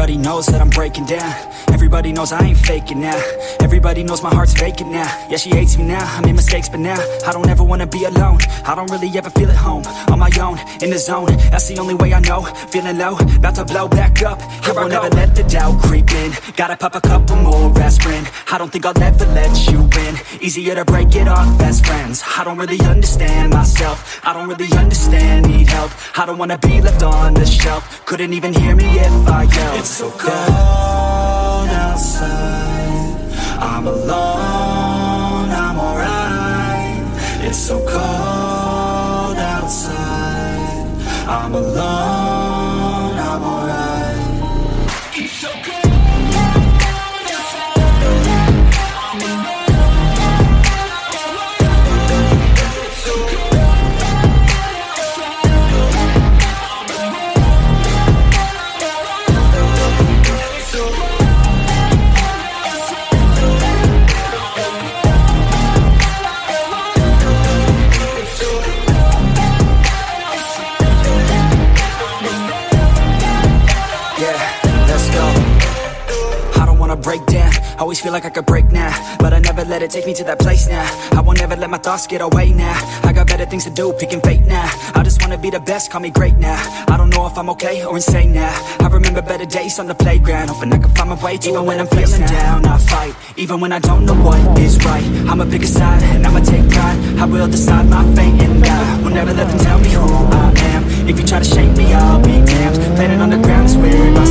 Everybody knows that I'm breaking down. Everybody knows I ain't faking now. Everybody knows my heart's vacant now. Yeah, she hates me now, I made mistakes, but now I don't ever wanna be alone. I don't really ever feel at home. On my own, in the zone, that's the only way I know. Feeling low, about to blow back up. Here I won't ever let the doubt creep in. Gotta pop a couple more aspirin. I don't think I'll ever let you in. Easier to break it off best friends. I don't really understand myself. I don't really understand, need help. I don't wanna be left on the shelf. Couldn't even hear me if I yelled. It's so cold outside. I'm alone, I'm alright. It's so cold outside. I'm alone, I'm alright. It's so cold. Break down, always feel like I could break now, but I never let it take me to that place now. I won't ever let my thoughts get away now. I got better things to do, picking fate now. I just wanna be the best, call me great now. I don't know if I'm okay or insane now. I remember better days on the playground, hoping I can find my way to even when I'm feeling down. I fight, even when I don't know what is right. I'ma pick a side, and I'ma take pride. I will decide my fate, and I will never let them tell me who I am. If you try to shake me, I'll be damned. Planet on the ground is where I